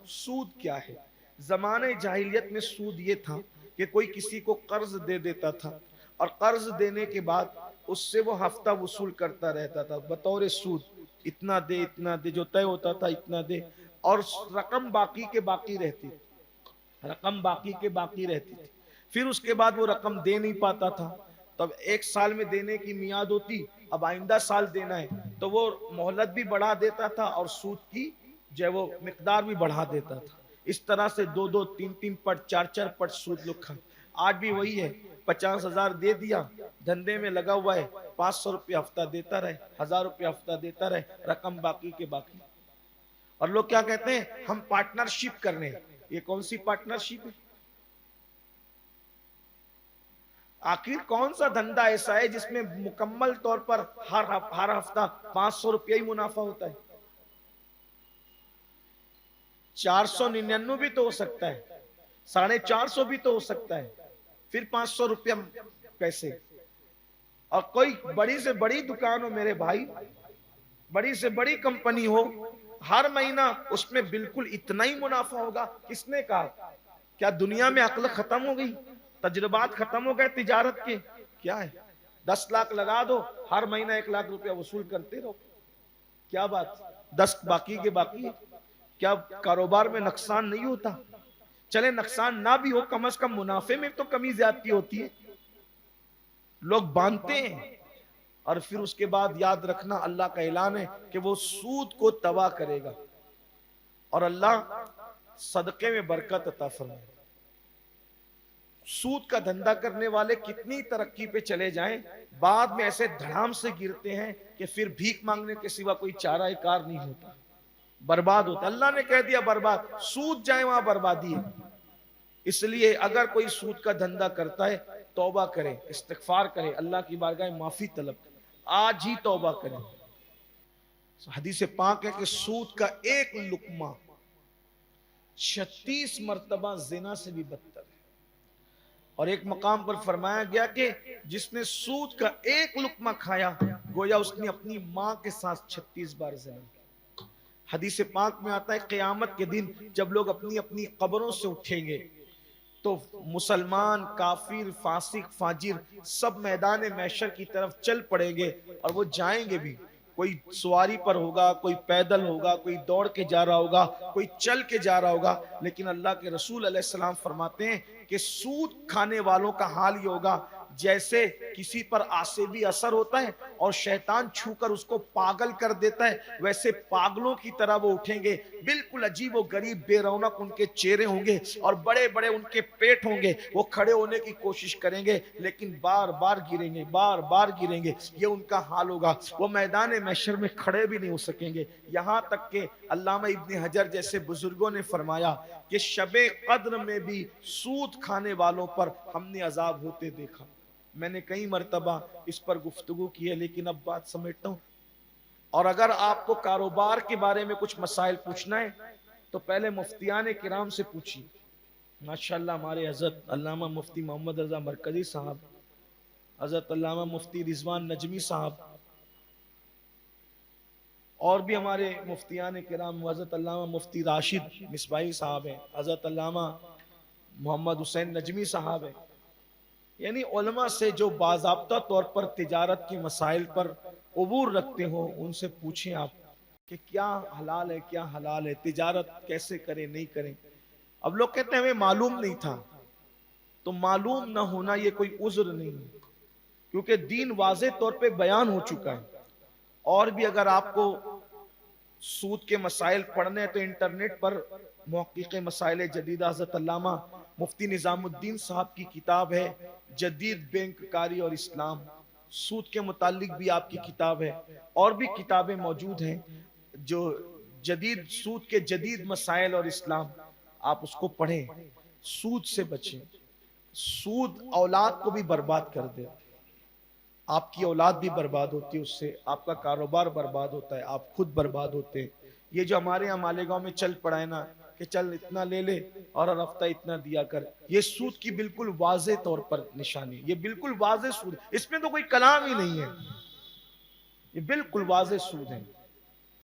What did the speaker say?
सूद क्या है। जमाने जाहिलियत में सूद ये था कि कोई किसी को कर्ज दे देता था और कर्ज देने के बाद उससे वो हफ्ता वसूल करता रहता था बतौर सूद, इतना दे जो तय होता था इतना दे, और रकम बाकी के बाकी रहती थी, रकम बाकी के बाकी रहती थी। फिर उसके बाद वो रकम दे नहीं पाता था, तब एक साल में देने की मियाद होती, अब आइंदा साल देना है तो वो मोहलत भी बढ़ा देता था और सूद की जो है वो मिकदार भी बढ़ा देता था। इस तरह से दो दो तीन तीन पट चार चार पट सूद लोग खा। आज भी वही है, 50,000 दे दिया, धंधे में लगा हुआ है, 500 रुपया हफ्ता देता रहे, 1,000 रुपया हफ्ता देता रहे, रकम बाकी के बाकी। और लोग क्या कहते हैं, हम पार्टनरशिप कर रहे हैं। ये कौन सी पार्टनरशिप है? आखिर कौन सा धंधा ऐसा है जिसमें मुकम्मल तौर पर हर हफ्ता 500 रुपया ही मुनाफा होता है? 499 भी तो हो सकता है, 450 भी तो हो सकता है, फिर 500 रुपया कैसे? और कोई बड़ी से बड़ी दुकान हो मेरे भाई, बड़ी से बड़ी कंपनी हो, हर महीना उसमें बिल्कुल इतना ही मुनाफा होगा, किसने कहा? क्या दुनिया में अक्ल खत्म हो गई? तजुर्बात खत्म हो गए तिजारत के? क्या है, 10 लाख लगा दो, हर महीना 1 लाख रुपया वसूल करते रहो, क्या बात? 10 बाकी के बाकी, क्या कारोबार में नुकसान नहीं होता? चले नुकसान ना भी हो, कम से कम मुनाफे में तो कमी ज्यादती होती है। लोग बांधते हैं और फिर उसके बाद याद रखना, अल्लाह का ऐलान है कि वो सूद को तबाह करेगा और अल्लाह सदके में बरकत अता फरमाए। सूद का धंधा करने वाले कितनी तरक्की पे चले जाएं, बाद में ऐसे धड़ाम से गिरते हैं कि फिर भीख मांगने के सिवा कोई चारा कार नहीं होता, बर्बाद होता। अल्लाह ने कह दिया बर्बाद, सूद जाए वहां बर्बादी है। इसलिए अगर कोई सूद का धंधा करता है, तौबा करे, इस्तिगफार करे, अल्लाह की बारगाह में माफी तलब करे, आज ही तौबा करें। हदीस पाक है कि सूद का एक लुकमा 36 मर्तबा जिना से भी बदतर है। और एक मकाम पर फरमाया गया कि जिसने सूद का एक लुकमा खाया, गोया उसने अपनी मां के साथ 36 बार जिना किया। हदीस पाक में आता है क़यामत के दिन जब लोग अपनी अपनी कब्रों से उठेंगे तो मुसलमान, काफिर, फासिक, फाजिर सब मैदान महशर की तरफ चल पड़ेंगे और वो जाएंगे भी। कोई सवारी पर होगा, कोई पैदल होगा, कोई दौड़ के जा रहा होगा, कोई चल के जा रहा होगा, लेकिन अल्लाह के रसूल अलैहिस्सलाम फरमाते हैं कि सूद खाने वालों का हाल ये होगा जैसे किसी पर आसेबी असर होता है और शैतान छूकर उसको पागल कर देता है, वैसे पागलों की तरह वो उठेंगे। बिल्कुल अजीब व गरीब बेरौनक उनके चेहरे होंगे और बड़े बड़े उनके पेट होंगे। वो खड़े होने की कोशिश करेंगे लेकिन बार बार गिरेंगे, बार बार गिरेंगे। ये उनका हाल होगा। वो मैदान महशर में खड़े भी नहीं हो सकेंगे। यहाँ तक के अल्लामा इब्ने हजर जैसे बुजुर्गों ने फरमाया कि शबे कद्र में भी सूद खाने वालों पर हमने अजाब होते देखा। मैंने कई मर्तबा इस पर गुफ्तगू की है, लेकिन अब बात समेटता हूँ। और अगर आपको कारोबार के बारे में कुछ मसाइल पूछना है तो पहले मुफ्तियान किराम से पूछिए। माशाल्लाह हमारे हजरत अल्लामा मुफ्ती मोहम्मद रजा मरकजी साहब, हजरत अल्लामा मुफ्ती रिजवान नजमी साहब, और भी हमारे मुफ्तियान किराम, हजरत अल्लामा मुफ्ती राशिद मिसबाही साहब हैं, हजरत अल्लामा मोहम्मद हुसैन नजमी साहब हैं। यानी उलमा से जो बाज़ाब्ता तौर पर तिजारत के मसाइल पर उबूर रखते हो, उनसे पूछें आप कि क्या हलाल है, क्या हलाल है, तिजारत कैसे करें, नहीं करें। अब लोग कहते हैं हमें मालूम नहीं था, तो मालूम ना होना ये कोई उज्र नहीं है, क्योंकि दीन वाज़े तौर पे बयान हो चुका है। और भी अगर आपको सूद के मसाइल पढ़ने हैं तो इंटरनेट पर मुहक्किक़ मसाइल जदीदा हज़रत अल्लामा मुफ्ती निज़ामुद्दीन साहब की किताब है जदीद बैंककारी और इस्लाम, सूद के मुतालिक भी आपकी किताब है। और भी किताबें मौजूद हैं जो जदीद सूद के जदीद मसाइल और इस्लाम, आप उसको पढ़ें, सूद से बचें। सूद औलाद को भी बर्बाद कर दे, आपकी औलाद भी बर्बाद होती है उससे, आपका कारोबार बर्बाद होता है, आप खुद बर्बाद होते हैं। ये जो हमारे यहाँ मालेगांव में चल पड़ा है ना कि चल इतना ले ले और हर हफ्ता इतना दिया कर, ये सूद की बिल्कुल वाज़े तौर पर निशानी, ये बिल्कुल वाज़े सूद, इसमें तो कोई कलाम ही नहीं है, ये बिल्कुल वाज़े सूद है।